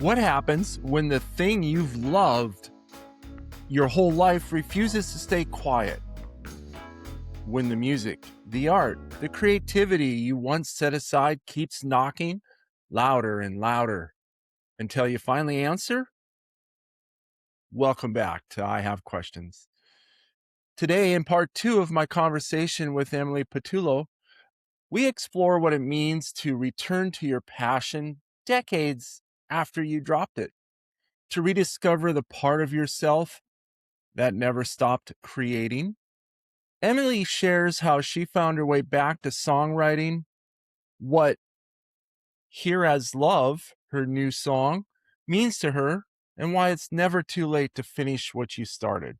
What happens when the thing you've loved your whole life refuses to stay quiet? When the music, the art, the creativity you once set aside keeps knocking louder and louder until you finally answer? Welcome back to I Have Questions. Today, in part 2 of my conversation with Emily Patullo, we explore what it means to return to your passion decades after you dropped it, to rediscover the part of yourself that never stopped creating. Emily shares how she found her way back to songwriting, what Here as Love, her new song, means to her, and why it's never too late to finish what you started.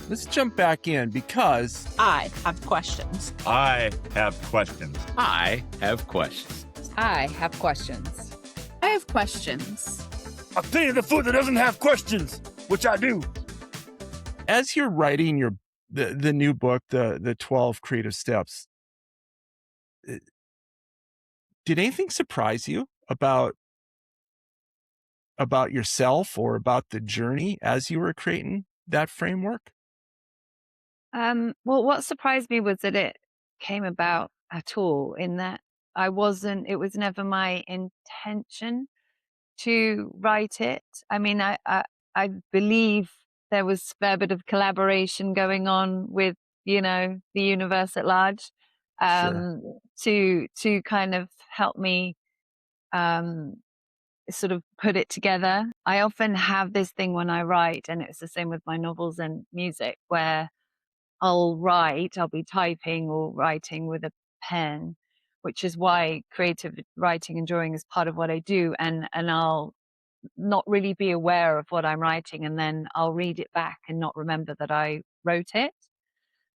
Let's jump back in because I have questions. I have questions. I have questions. I have questions. I have questions. I'll tell you the food that doesn't have questions, which I do. as you're writing the new book, the 12 Creative Steps, did anything surprise you about yourself or about the journey as you were creating that framework? Well, what surprised me was that it came about at all, in that it was never my intention to write it. I mean, I believe there was a fair bit of collaboration going on with, the universe at large, Sure. to kind of help me, sort of put it together. I often have this thing when I write, and it's the same with my novels and music, where I'll be typing or writing with a pen, which is why creative writing and drawing is part of what I do. And I'll not really be aware of what I'm writing, and then I'll read it back and not remember that I wrote it.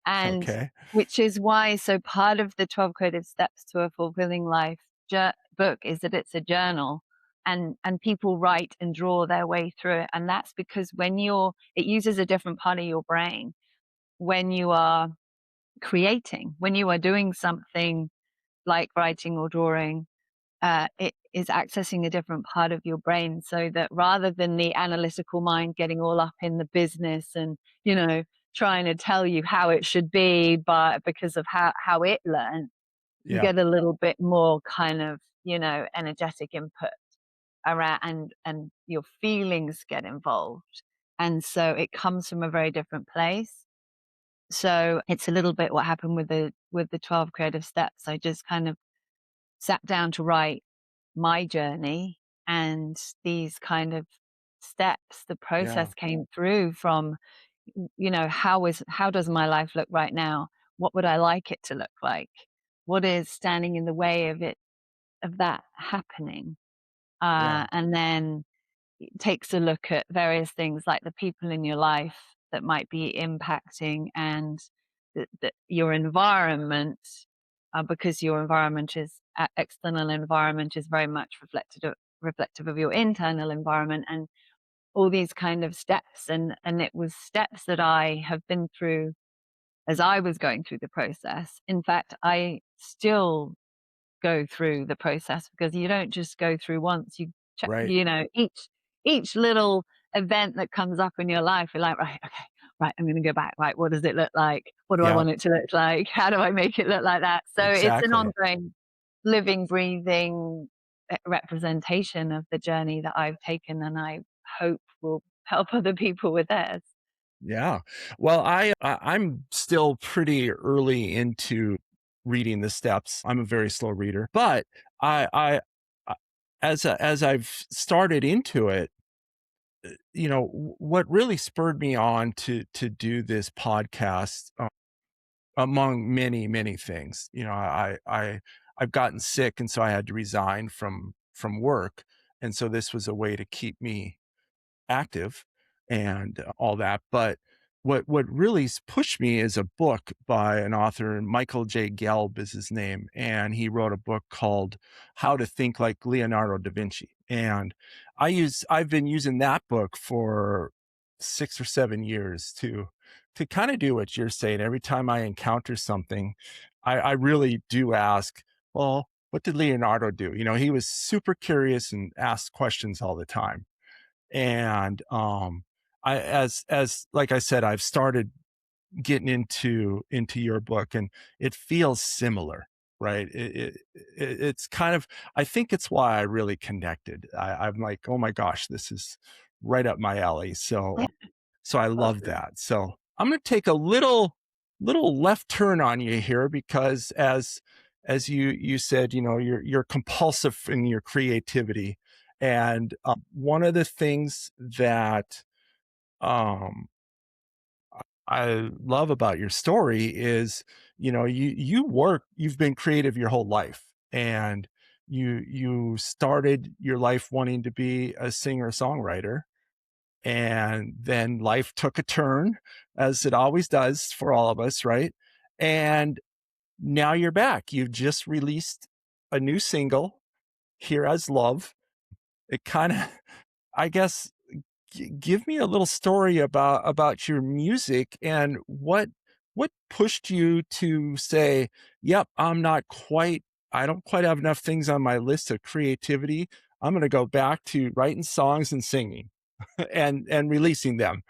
And Okay. which is why, so part of the 12 Creative Steps to a Fulfilling Life book is that it's a journal, and people write and draw their way through it. And that's because it uses a different part of your brain when you are creating, when you are doing something like writing or drawing. It is accessing a different part of your brain, so that rather than the analytical mind getting all up in the business and, trying to tell you how it should be, but because of how it learned, you Yeah. get a little bit more kind of, energetic input around, and your feelings get involved. And so it comes from a very different place. So it's a little bit what happened with the 12 Creative Steps. I just kind of sat down to write my journey, and these kind of steps, the Yeah. process came through from, how does my life look right now? What would I like it to look like? What is standing in the way of that happening? Yeah. And then it takes a look at various things like the people in your life that might be impacting, and your environment, because your environment external environment is very much reflective of your internal environment, and all these kind of steps. And it was steps that I have been through as I was going through the process. In fact, I still go through the process, because you don't just go through once. You check, Right. each little event that comes up in your life, you're like, right, okay, right, I'm going to go back. Right, what does it look like? What do I Yeah. want it to look like? How do I make it look like that? So it's an Exactly. ongoing, living, breathing representation of the journey that I've taken, and I hope will help other people with theirs. Yeah. Well, I'm still pretty early into reading the steps. I'm a very slow reader, but I as I've started into it, what really spurred me on to do this podcast, among many, many things. I've gotten sick, and so I had to resign from work, and so this was a way to keep me active and all that. But what really pushed me is a book by an author, Michael J. Gelb is his name, and he wrote a book called How to Think Like Leonardo da Vinci. And I've been using that book for 6 or 7 years to kind of do what you're saying. Every time I encounter something, I really do ask, well, what did Leonardo do? You know, he was super curious and asked questions all the time. And I, as like I said, I've started getting into your book, and it feels similar, right? It's kind of, I think it's why I really connected. I'm like, oh my gosh, this is right up my alley. So I love that. So I'm going to take a little left turn on you here, because as you said, you know, you're compulsive in your creativity. And one of the things that um I love about your story is, you know, you've been creative your whole life, and you started your life wanting to be a singer songwriter, and then life took a turn, as it always does for all of us, right? And now you're back. You've just released a new single, Here as Love. It kind of, I guess, give me a little story about your music, and what pushed you to say, "Yep, I don't quite have enough things on my list of creativity. I'm going to go back to writing songs and singing and releasing them."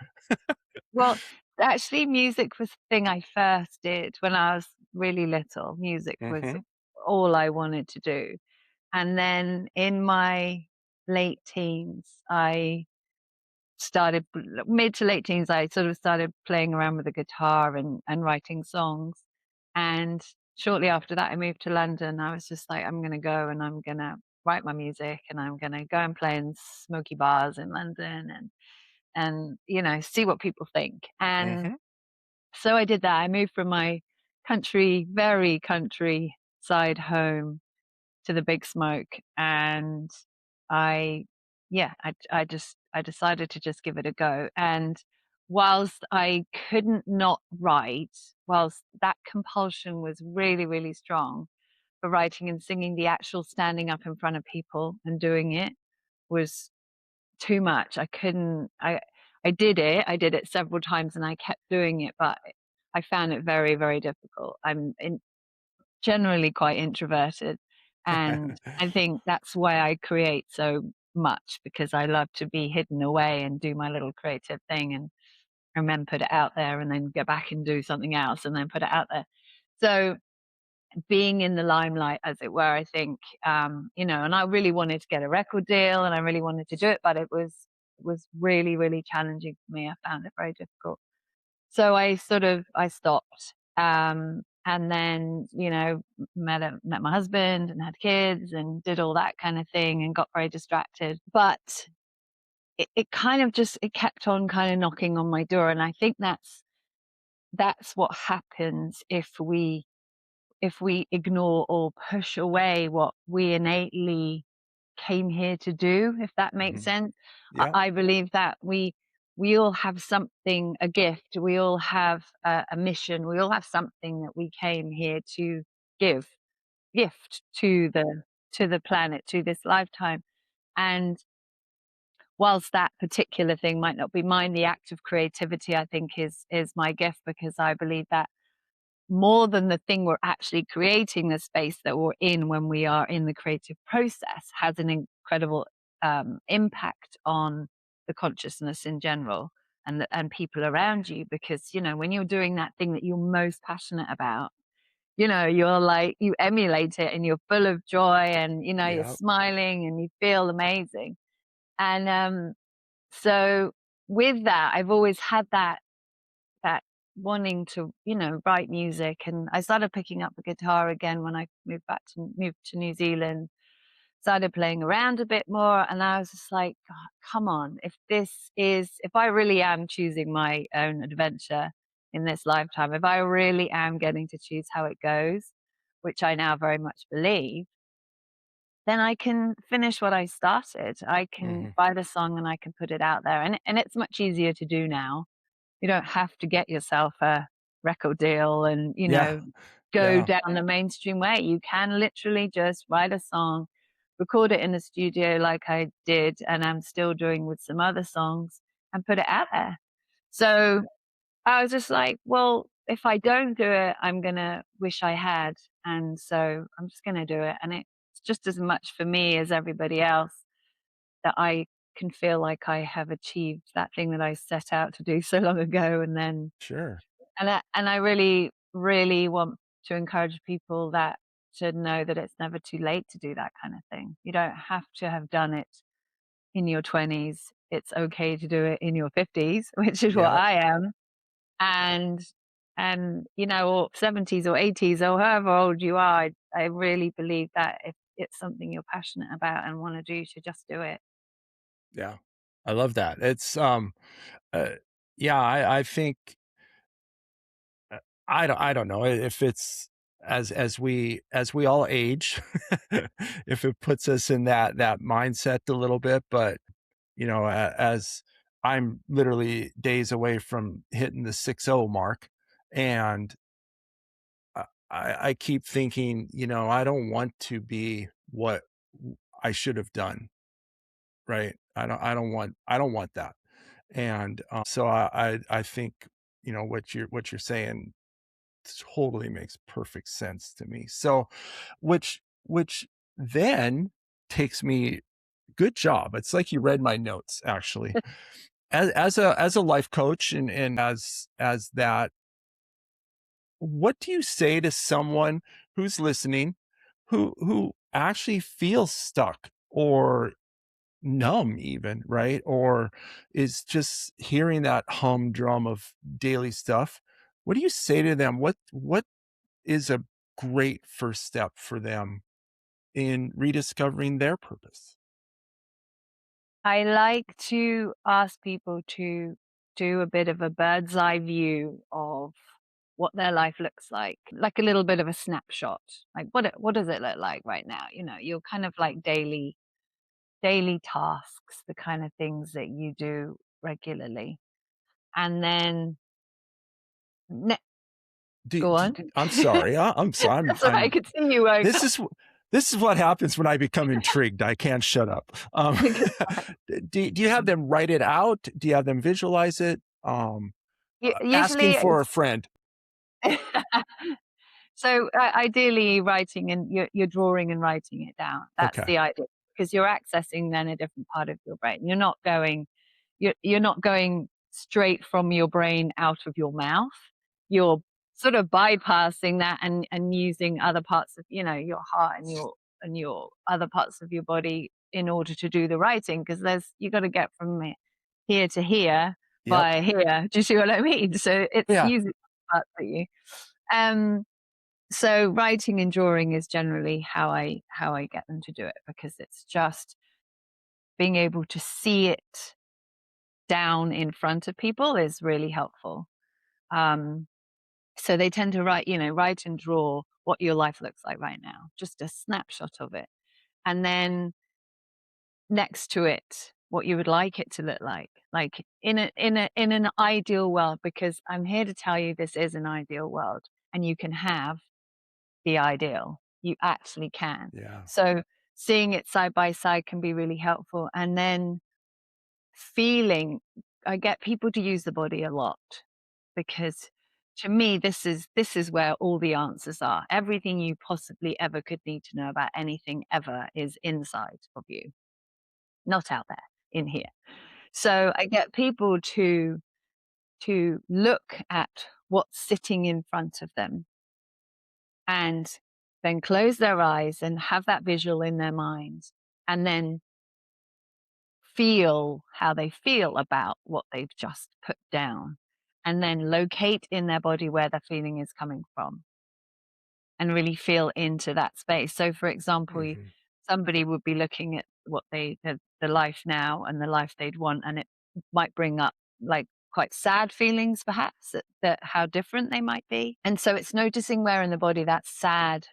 Well, actually, music was the thing I first did when I was really little. Music was Mhm. all I wanted to do. And then in my late teens, I started, mid to late teens, I sort of started playing around with the guitar and writing songs. And shortly after that, I moved to London. I was just like, I'm going to go and I'm going to write my music, and I'm going to go and play in smoky bars in London, and you know, see what people think. And Mhm. so I did that. I moved from my country, very countryside home to the big smoke, and I, yeah, I decided to just give it a go. And whilst I couldn't not write, whilst that compulsion was really, really strong for writing and singing, the actual standing up in front of people and doing it was too much. I couldn't I did it several times and I kept doing it, but I found it very, very difficult. Generally quite introverted, and I think that's why I create so much, because I love to be hidden away and do my little creative thing, and then put it out there, and then go back and do something else, and then put it out there. So being in the limelight, as it were, I think, you know, and I really wanted to get a record deal, and I really wanted to do it, but it was really, really challenging for me. I found it very difficult. So I stopped, and then, you know, met my husband and had kids and did all that kind of thing and got very distracted. But it kind of just it kept on kind of knocking on my door, and I think that's what happens if we ignore or push away what we innately came here to do, if that makes Mhm. sense. Yeah. I believe that we all have something, a gift. We all have a mission. We all have something that we came here to give, gift to the planet, to this lifetime. And whilst that particular thing might not be mine, the act of creativity, I think, is my gift, because I believe that more than the thing we're actually creating, the space that we're in when we are in the creative process has an incredible impact on the consciousness in general, and people around you. Because, you know, when you're doing that thing that you're most passionate about, you know, you're like, you emulate it and you're full of joy, and, you know, you're Yeah. smiling and you feel amazing. And so with that, I've always had that wanting to, you know, write music. And I started picking up the guitar again when I moved to New Zealand, started playing around a bit more, and I was just like, "God, come on, if I really am choosing my own adventure in this lifetime, if I really am getting to choose how it goes, which I now very much believe, then I can finish what I started. I can Mhm. write a song and I can put it out there. And it's much easier to do now. You don't have to get yourself a record deal and, you Yeah. know, go Yeah. down the mainstream way. You can literally just write a song, record it in the studio like I did, and I'm still doing with some other songs, and put it out there. So I was just like, well, if I don't do it, I'm gonna wish I had. And so I'm just gonna do it. And just as much for me as everybody else, that I can feel like I have achieved that thing that I set out to do so long ago. And then, Sure. and I really, really want to encourage people that to know that it's never too late to do that kind of thing. You don't have to have done it in your 20s. It's okay to do it in your 50s, which is what Yeah. I am. And or 70s or 80s or however old you are, I really believe that if it's something you're passionate about and want to do, you should just do it. Yeah. I love that. It's, uh, yeah, I think, uh, I don't know if it's as we all age, if it puts us in that mindset a little bit, but, as I'm literally days away from hitting the 6-0 mark, and I keep thinking, I don't want to be what I should have done, right? I don't want that. And so I think, what you're saying totally makes perfect sense to me. So, which then takes me, good job. It's like you read my notes, actually. As a life coach, and as that, what do you say to someone who's listening, who actually feels stuck or numb even, right? Or is just hearing that humdrum of daily stuff? What do you say to them? What is a great first step for them in rediscovering their purpose? I like to ask people to do a bit of a bird's eye view of what their life looks like a little bit of a snapshot. Like what does it look like right now? You're kind of like daily tasks, the kind of things that you do regularly. And then go on. I'm sorry. I'm sorry. That's all right. I could see you. This is this is what happens when I become intrigued. I can't shut up. Do you have them write it out? Do you have them visualize it? Asking Usually, for a friend. so ideally, writing and you're drawing and writing it down. That's Okay. the idea, because you're accessing then a different part of your brain. You're not going straight from your brain out of your mouth. You're sort of bypassing that and using other parts of your heart and your other parts of your body in order to do the writing, because there's you got to get from here to here Yep. via here. Do you see what I mean? So it's Yeah. using parts of you. Um, so writing and drawing is generally how I get them to do it, because it's just being able to see it down in front of people is really helpful. Um, so they tend to write and draw what your life looks like right now, just a snapshot of it. And then next to it, what you would like it to look like in an ideal world, because I'm here to tell you this is an ideal world, and you can have the ideal. You actually can. Yeah. So seeing it side by side can be really helpful. And then feeling, I get people to use the body a lot, because to me this is where all the answers are. Everything you possibly ever could need to know about anything ever is inside of you, not out there, in here. So I get people to look at what's sitting in front of them, and then close their eyes and have that visual in their minds, and then feel how they feel about what they've just put down, and then locate in their body where the feeling is coming from, and really feel into that space. So, for example, Mhm. somebody would be looking at what the life now and the life they'd want, and it might bring up like quite sad feelings, perhaps, that how different they might be. And so it's noticing where in the body that sad,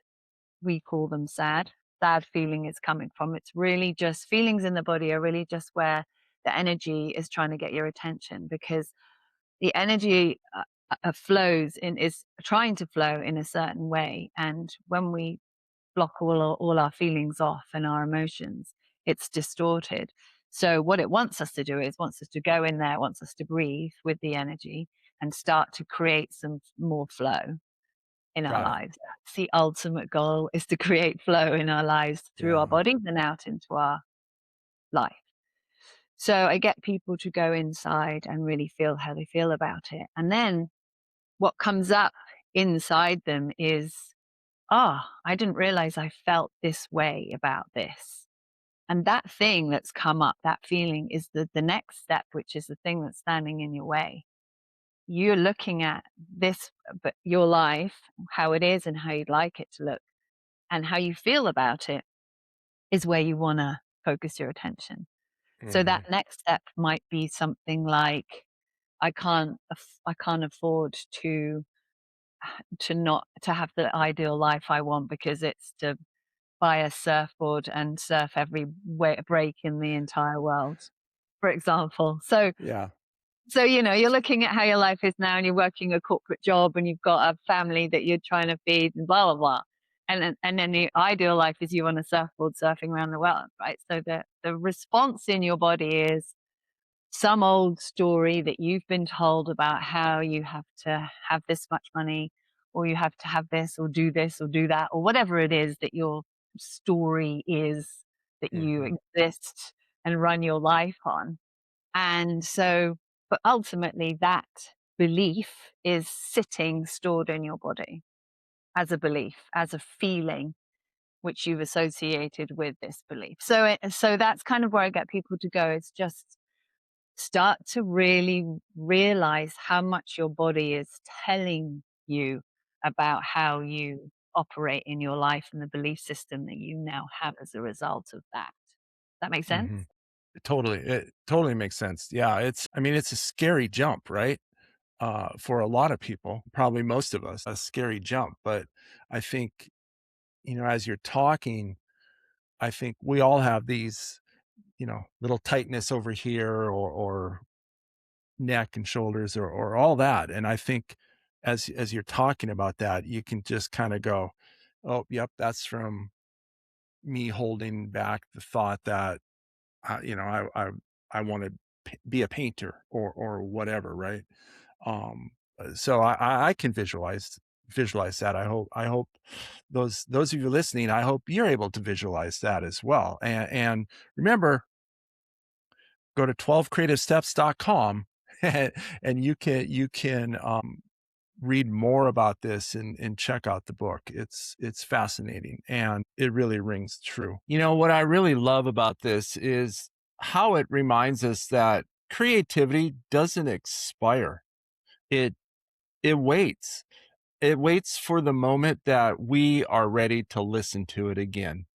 we call them sad feeling is coming from. It's really just feelings in the body are really just where the energy is trying to get your attention, because the energy flows in is trying to flow in a certain way. And when we block all our feelings off and our emotions, it's distorted. So what it wants us to do is wants us to go in there, wants us to breathe with the energy and start to create some more flow in our Got it. lives. That's the ultimate goal, is to create flow in our lives through our Yeah. bodies and out into our life. So I get people to go inside and really feel how they feel about it. And then what comes up inside them is, I didn't realize I felt this way about this. And that thing that's come up, that feeling, is the next step, which is the thing that's standing in your way. You're looking at this, but your life, how it is and how you'd like it to look and how you feel about it is where you want to focus your attention. So Mhm. that next step might be something like, I can't afford to not to have the ideal life I want, because it's to buy a surfboard and surf every break in the entire world, for example. Yeah. So, you're looking at how your life is now and you're working a corporate job and you've got a family that you're trying to feed and blah, blah, blah. And then the ideal life is you on a surfboard surfing around the world, right? So the response in your body is some old story that you've been told about how you have to have this much money, or you have to have this or do that, or whatever it is that your story is that you Mhm. exist and run your life on. And so, but ultimately, that belief is sitting stored in your body as a belief, as a feeling, which you've associated with this belief. So that's kind of where I get people to go. It's just start to really realize how much your body is telling you about how you operate in your life and the belief system that you now have as a result of that. That makes sense? Mhm. It totally makes sense. Yeah, I mean, it's a scary jump, right? For a lot of people, probably most of us, a scary jump. But I think, as you're talking, I think we all have these, little tightness over here, or neck and shoulders, or all that. And I think as you're talking about that, you can just kind of go, oh, yep, that's from me holding back the thought that, I want to be a painter, or whatever, right? So I can visualize that. I hope those of you listening, I hope you're able to visualize that as well. And remember, go to 12creativesteps.com and you can read more about this, and check out the book. It's fascinating, and it really rings true. What I really love about this is how it reminds us that creativity doesn't expire. It it waits. It waits for the moment that we are ready to listen to it again.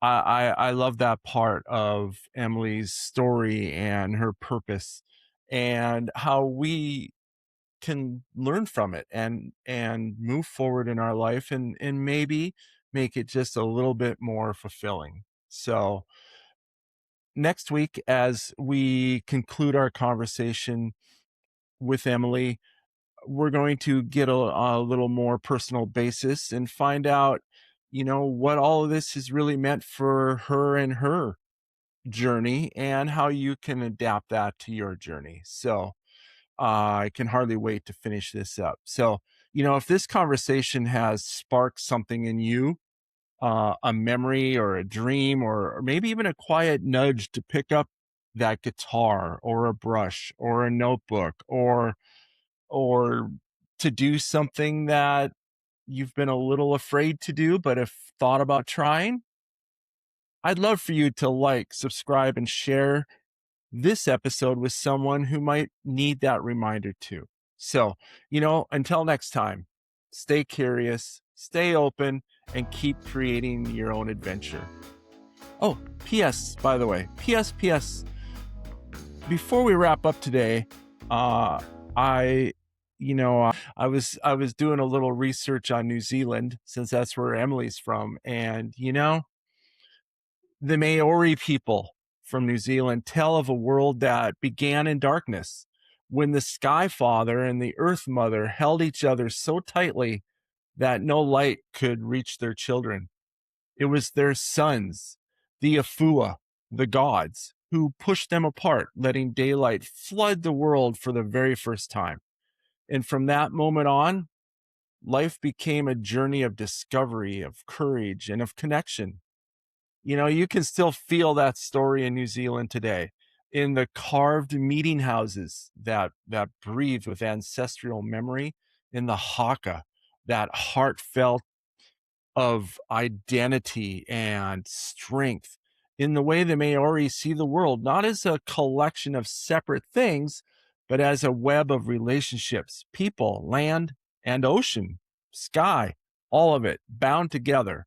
I love that part of Emily's story and her purpose, and how we can learn from it, and move forward in our life, and maybe make it just a little bit more fulfilling. So next week, as we conclude our conversation with Emily, we're going to get a little more personal basis and find out, what all of this has really meant for her and her journey, and how you can adapt that to your journey. So I can hardly wait to finish this up. So, if this conversation has sparked something in you, a memory or a dream, or maybe even a quiet nudge to pick up that guitar, or a brush, or a notebook, or to do something that you've been a little afraid to do, but have thought about trying, I'd love for you to subscribe, and share this episode with someone who might need that reminder too. So, until next time, stay curious, stay open, and keep creating your own adventure. Oh, P.S., by the way, P.S. Before we wrap up today, I, I was doing a little research on New Zealand, since that's where Emily's from. And, the Maori people from New Zealand tell of a world that began in darkness, when the Sky Father and the Earth Mother held each other so tightly that no light could reach their children. It was their sons, the Afua, the gods, who pushed them apart, letting daylight flood the world for the very first time. And from that moment on, life became a journey of discovery, of courage, and of connection. You know, you can still feel that story in New Zealand today, in the carved meeting houses that breathe with ancestral memory, in the haka, that heartfelt of identity and strength, in the way the Maori see the world, not as a collection of separate things, but as a web of relationships, people, land, and ocean, sky, all of it bound together.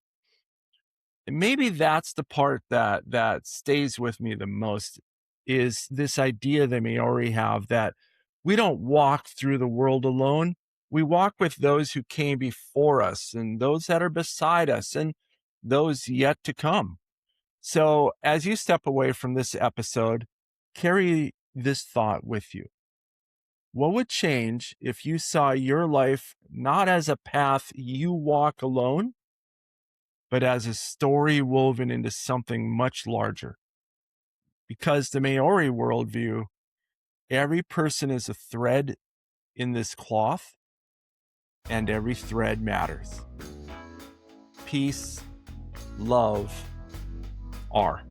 And maybe that's the part that stays with me the most, is this idea that Maori have, that we don't walk through the world alone. We walk with those who came before us and those that are beside us and those yet to come. So as you step away from this episode, carry this thought with you. What would change if you saw your life not as a path you walk alone, but as a story woven into something much larger? Because the Maori worldview, every person is a thread in this cloth, and every thread matters. Peace, love, are.